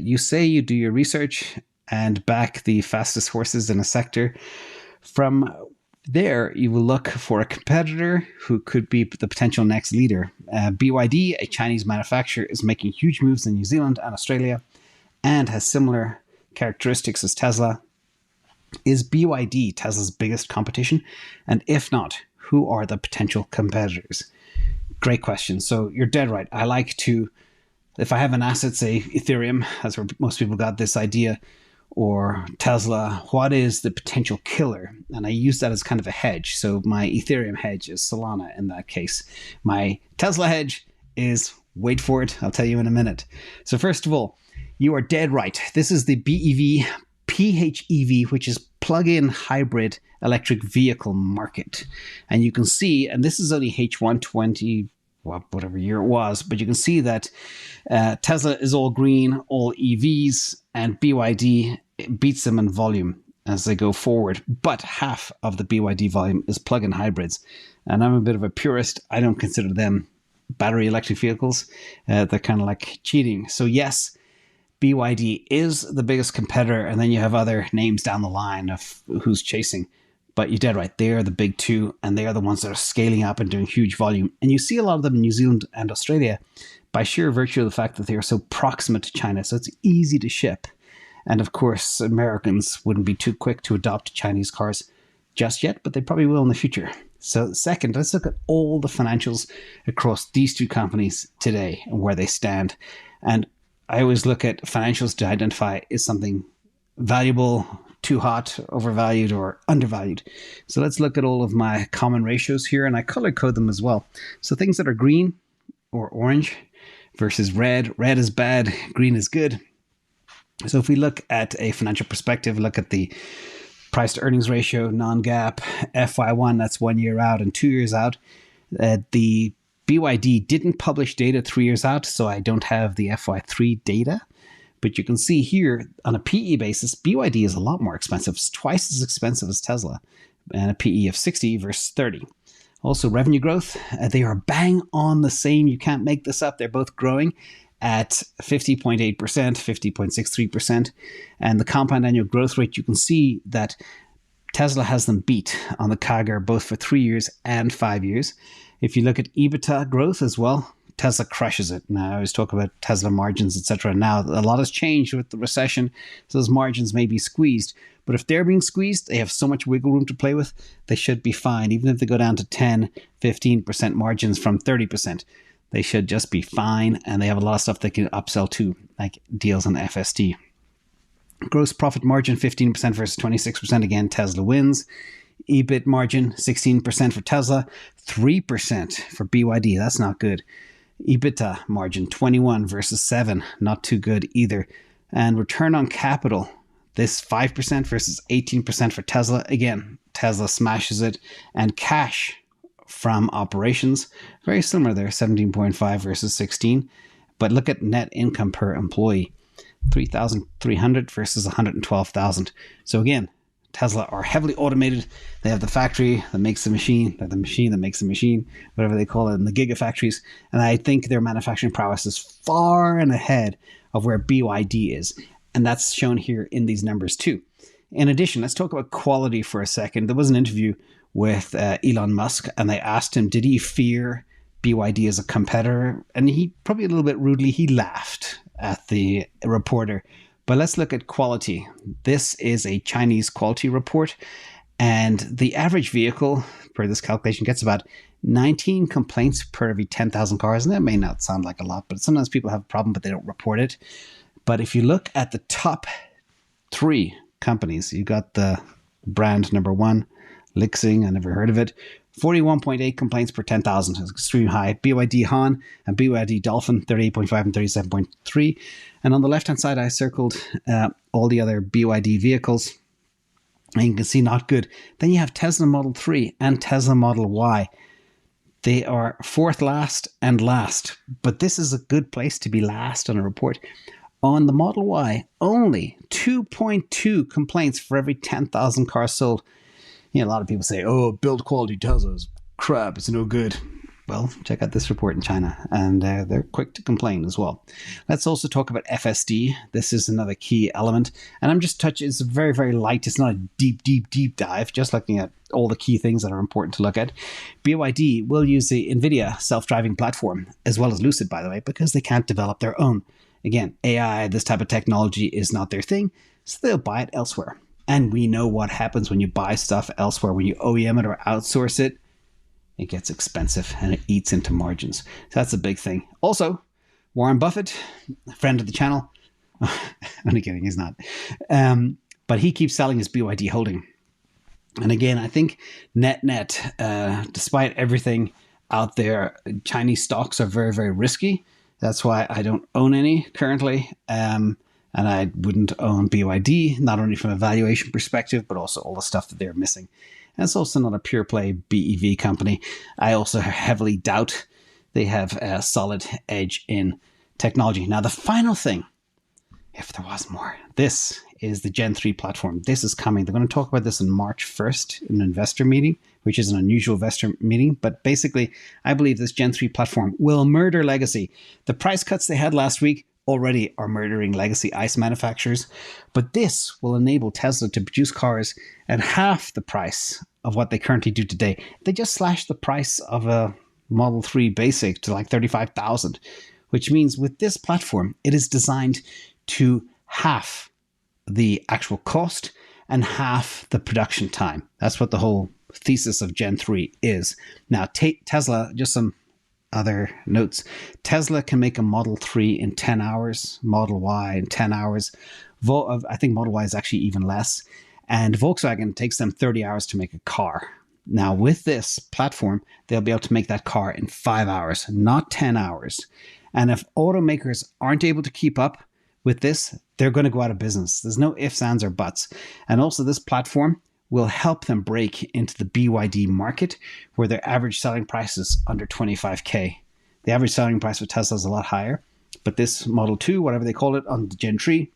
You say you do your research and back the fastest horses in a sector. From there, you will look for a competitor who could be the potential next leader. BYD, a Chinese manufacturer, is making huge moves in New Zealand and Australia and has similar characteristics as Tesla. Is BYD Tesla's biggest competition? And if not, who are the potential competitors? Great question. So you're dead right. I like to, if I have an asset, say Ethereum, that's where most people got this idea, or Tesla, what is the potential killer? And I use that as kind of a hedge. So my Ethereum hedge is Solana in that case. My Tesla hedge is, wait for it, I'll tell you in a minute. So first of all, you are dead right. This is the BEV, PHEV, which is plug-in hybrid electric vehicle market. And you can see, and this is only H1 20, whatever year it was, but you can see that Tesla is all green, all EVs, and BYD beats them in volume as they go forward. But half of the BYD volume is plug-in hybrids. And I'm a bit of a purist. I don't consider them battery electric vehicles. They're kind of like cheating. So yes, BYD is the biggest competitor, and then you have other names down the line of who's chasing. But you're dead right. They are the big two, and they are the ones that are scaling up and doing huge volume. And you see a lot of them in New Zealand and Australia by sheer virtue of the fact that they are so proximate to China. So it's easy to ship. And of course, Americans wouldn't be too quick to adopt Chinese cars just yet, but they probably will in the future. So second, let's look at all the financials across these two companies today and where they stand. And I always look at financials to identify, is something valuable, too hot, overvalued, or undervalued? So let's look at all of my common ratios here, and I color code them as well. So things that are green or orange versus red. Red is bad, green is good. So if we look at a financial perspective, look at the price to earnings ratio, non-GAAP, FY1, that's 1 year out and 2 years out. The BYD didn't publish data 3 years out, so I don't have the FY3 data. But you can see here on a PE basis, BYD is a lot more expensive. It's twice as expensive as Tesla, and a PE of 60 versus 30. Also, revenue growth, they are bang on the same. You can't make this up. They're both growing at 50.8%, 50.63%. And the compound annual growth rate, you can see that Tesla has them beat on the CAGR both for 3 years and 5 years. If you look at EBITDA growth as well, Tesla crushes it. Now, I always talk about Tesla margins, etc. Now, a lot has changed with the recession, so those margins may be squeezed. But if they're being squeezed, they have so much wiggle room to play with, they should be fine. Even if they go down to 10, 15% margins from 30%, they should just be fine. And they have a lot of stuff they can upsell to, like deals on FSD. Gross profit margin, 15% versus 26%. Again, Tesla wins. EBIT margin, 16% for Tesla, 3% for BYD. That's not good. EBITDA margin, 21 versus 7. Not too good either. And return on capital, this 5% versus 18% for Tesla. Again, Tesla smashes it. And cash from operations, very similar there, 17.5 versus 16. But look at net income per employee, 3,300 versus 112,000. So again, Tesla are heavily automated. They have the factory that makes the machine, or the machine that makes the machine, whatever they call it, in the gigafactories. And I think their manufacturing prowess is far and ahead of where BYD is. And that's shown here in these numbers too. In addition, let's talk about quality for a second. There was an interview with Elon Musk, and they asked him, did he fear BYD as a competitor? And he, probably a little bit rudely, he laughed at the reporter. But let's look at quality. This is a Chinese quality report, and the average vehicle, per this calculation, gets about 19 complaints per every 10,000 cars. And that may not sound like a lot, but sometimes people have a problem, but they don't report it. But if you look at the top 3 companies, you got the brand number 1, Lixing, I never heard of it, 41.8 complaints per 10,000. It's extremely high. BYD Han and BYD Dolphin, 38.5 and 37.3. And on the left-hand side, I circled all the other BYD vehicles. And you can see not good. Then you have Tesla Model 3 and Tesla Model Y. They are 4th last and last. But this is a good place to be last on a report. On the Model Y, only 2.2 complaints for every 10,000 cars sold. You know, a lot of people say, oh, build quality Tesla is crap, it's no good. Well, check out this report in China, and they're quick to complain as well. Let's also talk about FSD. This is another key element, and I'm just touching. It's very, very light. It's not a deep dive. Just looking at all the key things that are important to look at. BYD will use the NVIDIA self-driving platform as well as Lucid, by the way, because they can't develop their own. Again, AI, this type of technology is not their thing, so they'll buy it elsewhere. And we know what happens when you buy stuff elsewhere, when you OEM it or outsource it. It gets expensive and it eats into margins. So that's a big thing. Also, Warren Buffett, a friend of the channel, only kidding, he's not. But he keeps selling his BYD holding. And again, I think net, despite everything out there, Chinese stocks are very, very risky. That's why I don't own any currently. And I wouldn't own BYD, not only from a valuation perspective, but also all the stuff that they're missing. And it's also not a pure play BEV company. I also heavily doubt they have a solid edge in technology. Now, the final thing, if there was more, this is the Gen 3 platform. This is coming. They're going to talk about this on March 1st in an investor meeting, which is an unusual investor meeting. But basically, I believe this Gen 3 platform will murder legacy. The price cuts they had last week already are murdering legacy ICE manufacturers. But this will enable Tesla to produce cars at half the price of what they currently do today. They just slashed the price of a Model 3 Basic to like $35,000, which means with this platform, it is designed to half the actual cost and half the production time. That's what the whole thesis of Gen 3 is. Now, Tesla, just some other notes. Tesla can make a Model 3 in 10 hours, Model Y in 10 hours. I think Model Y is actually even less. And Volkswagen takes them 30 hours to make a car. Now, with this platform, they'll be able to make that car in 5 hours, not 10 hours. And if automakers aren't able to keep up with this, they're going to go out of business. There's no ifs, ands, or buts. And also, this platform will help them break into the BYD market, where their average selling price is under 25K. The average selling price for Tesla is a lot higher, but this Model 2, whatever they call it, on the Gen 3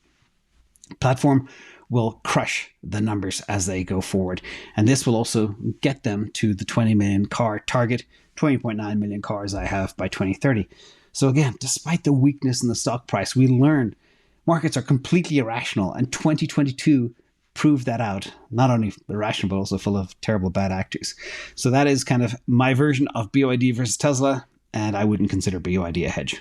platform will crush the numbers as they go forward. And this will also get them to the 20 million car target, 20.9 million cars I have by 2030. So again, despite the weakness in the stock price, we learned markets are completely irrational, and 2022 proved that out. Not only irrational, but also full of terrible bad actors. So that is kind of my version of BYD versus Tesla, and I wouldn't consider BYD a hedge.